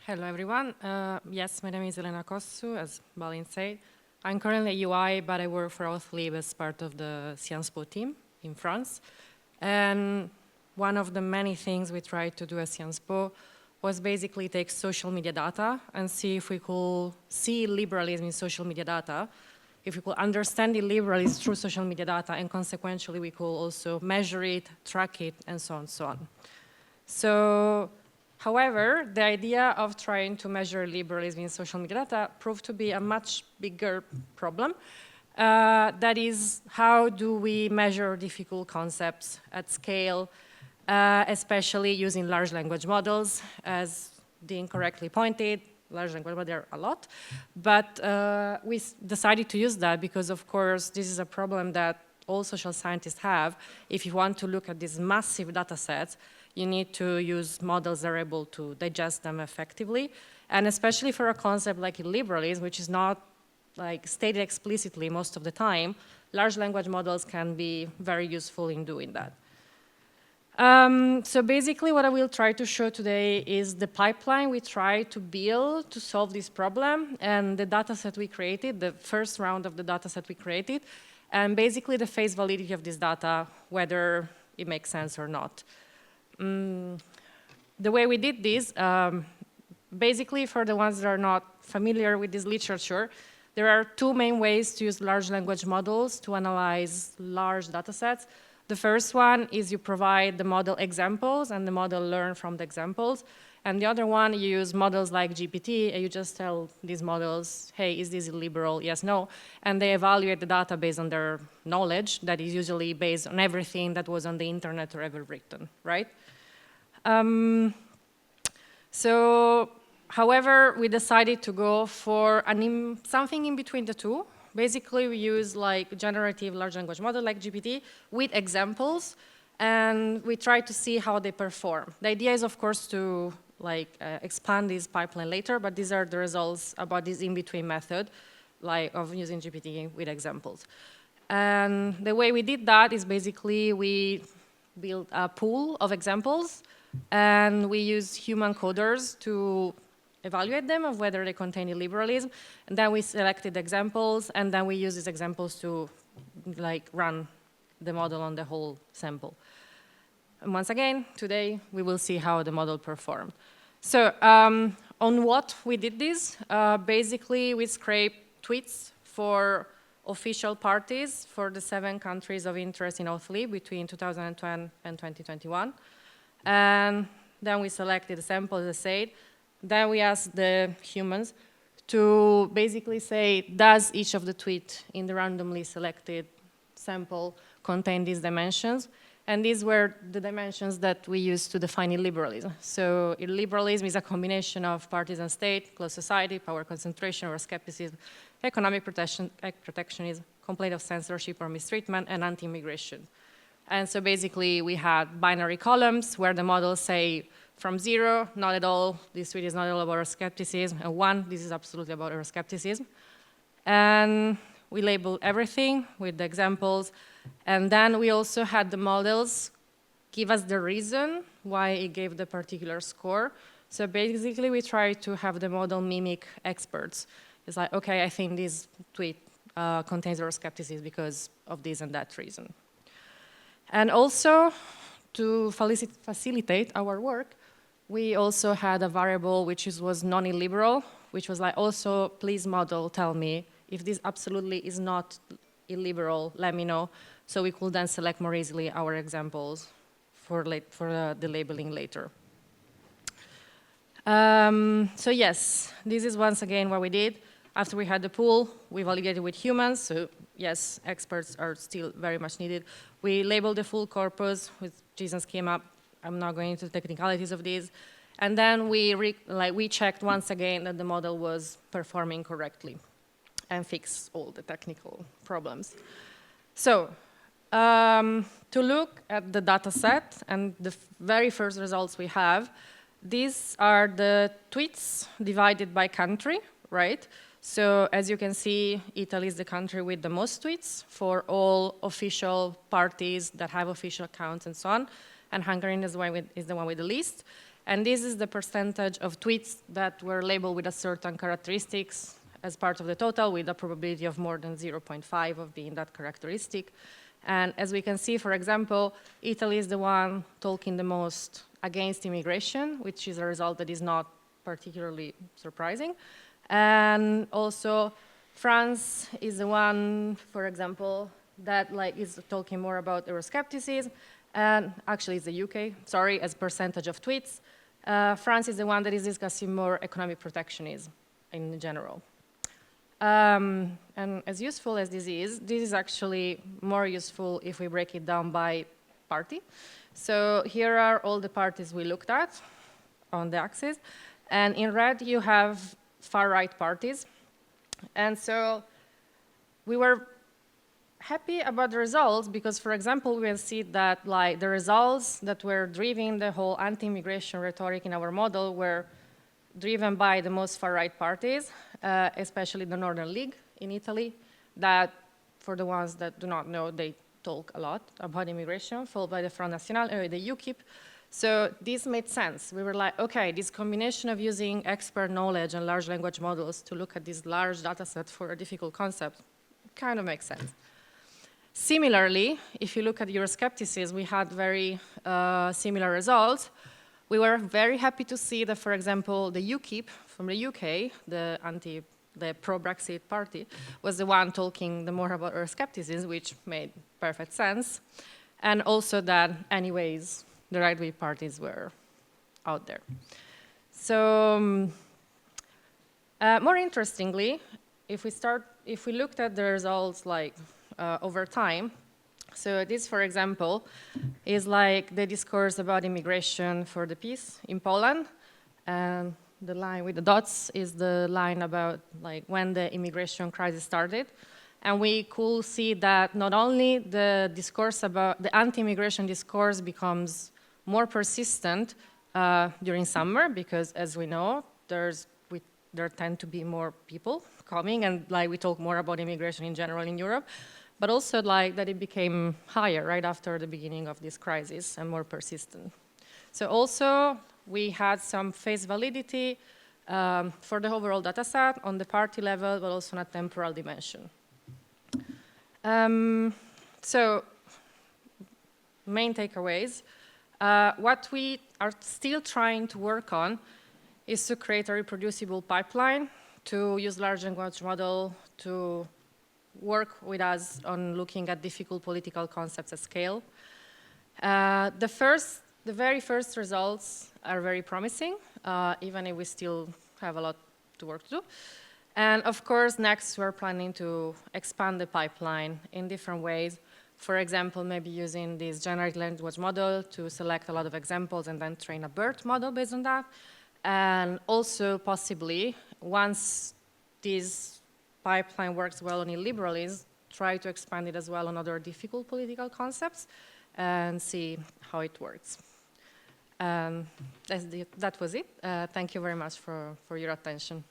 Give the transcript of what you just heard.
Hello, everyone. Yes, my name is Elena Cossu, as Balin said. I'm currently at UI, but I work for AUTHLIB as part of the Sciences Po team in France. And one of the many things we tried to do at Sciences Po was basically take social media data and see if we could see liberalism in social media data, if we could understand illiberalism through social media data, and consequentially we could also measure it, track it, and so on and so on. So, however, the idea of trying to measure liberalism in social media data proved to be a much bigger problem. That is, how do we measure difficult concepts at scale, especially using large language models? As Dean correctly pointed, large language models are a lot. But we decided to use that because, of course, this is a problem that all social scientists have. If you want to look at these massive data sets, you need to use models that are able to digest them effectively. And especially for a concept like illiberalism, which is not like stated explicitly most of the time, large language models can be very useful in doing that. So basically what I will try to show today is the pipeline we try to build to solve this problem and the data set we created, the first round of the data set we created, and basically the face validity of this data, whether it makes sense or not. The way we did this, basically for the ones that are not familiar with this literature, there are two main ways to use large language models to analyze large data sets. The first one is you provide the model examples and the model learn from the examples. And the other one, you use models like GPT and you just tell these models, hey, is this illiberal? Yes, no. And they evaluate the data based on their knowledge that is usually based on everything that was on the internet or ever written, right? However, we decided to go for something in between the two. Basically, we use like generative large language model like GPT with examples, and we try to see how they perform. The idea is, of course, to expand this pipeline later, but these are the results about this in-between method of using GPT with examples. And the way we did that is basically we built a pool of examples, and we use human coders to evaluate them of whether they contain illiberalism. And then we selected examples, and then we use these examples to run the model on the whole sample. And once again, today we will see how the model performed. So on what we did this, basically we scraped tweets for official parties for the 7 countries of interest in AUTHLIB between 2010 and 2021. And then we selected a sample, as I said. Then we asked the humans to basically say, does each of the tweets in the randomly selected sample contain these dimensions? And these were the dimensions that we used to define illiberalism. So illiberalism is a combination of partisan state, closed society, power concentration or skepticism, economic protectionism, complaint of censorship or mistreatment, and anti-immigration. And so basically we had binary columns where the models say from 0, not at all, this tweet is not at all about Euroscepticism, and 1, this is absolutely about Euroscepticism. And we labeled everything with the examples, and then we also had the models give us the reason why it gave the particular score. So basically we tried to have the model mimic experts. It's like, okay, I think this tweet contains Euroscepticism because of this and that reason. And also, to facilitate our work, we also had a variable which was non-illiberal, which was like, also, please model, tell me if this absolutely is not illiberal, let me know, so we could then select more easily our examples for the labeling later. So yes, this is once again what we did. After we had the pool, we validated with humans, so yes, experts are still very much needed. We labeled the full corpus with JSON schema. I'm not going into the technicalities of this. And then we checked once again that the model was performing correctly and fixed all the technical problems. So to look at the data set and the very first results we have, these are the tweets divided by country, right? So as you can see, Italy is the country with the most tweets for all official parties that have official accounts and so on. And Hungary is the one with the least. And this is the percentage of tweets that were labeled with a certain characteristics as part of the total, with a probability of more than 0.5 of being that characteristic. And as we can see, for example, Italy is the one talking the most against immigration, which is a result that is not particularly surprising. And also, France is the one, for example, that is talking more about Euroscepticism. And actually, it's the UK, sorry, as percentage of tweets. France is the one that is discussing more economic protectionism in general. And as useful as this is actually more useful if we break it down by party. So here are all the parties we looked at on the axis. And in red, you have far-right parties. And so we were happy about the results because, for example, we will see that the results that were driving the whole anti-immigration rhetoric in our model were driven by the most far-right parties, especially the Northern League in Italy, that, for the ones that do not know, they talk a lot about immigration, followed by the Front National, the UKIP. So this made sense. We were like, okay, this combination of using expert knowledge and large language models to look at this large data set for a difficult concept kind of makes sense. Similarly, if you look at Euroscepticism, we had very similar results. We were very happy to see that, for example, the UKIP from the UK, the pro-Brexit party, was the one talking the more about Euroscepticism, which made perfect sense. And also that, anyways, the right-wing parties were out there. So, more interestingly, if we looked at the results over time, so this, for example, is the discourse about immigration for the peace in Poland. And the line with the dots is the line about when the immigration crisis started. And we could see that not only the discourse about the anti-immigration discourse becomes more persistent during summer, because as we know, there tend to be more people coming, and we talk more about immigration in general in Europe. But also that it became higher right after the beginning of this crisis and more persistent. So also we had some face validity for the overall data set on the party level, but also on a temporal dimension. So main takeaways. What we are still trying to work on is to create a reproducible pipeline to use large language model to work with us on looking at difficult political concepts at scale. The very first results are very promising, even if we still have a lot to work to do. And of course, next we're planning to expand the pipeline in different ways. For example, maybe using this generative language model to select a lot of examples and then train a BERT model based on that. And also possibly, once this pipeline works well on illiberalism, try to expand it as well on other difficult political concepts and see how it works. That was it. Thank you very much for your attention.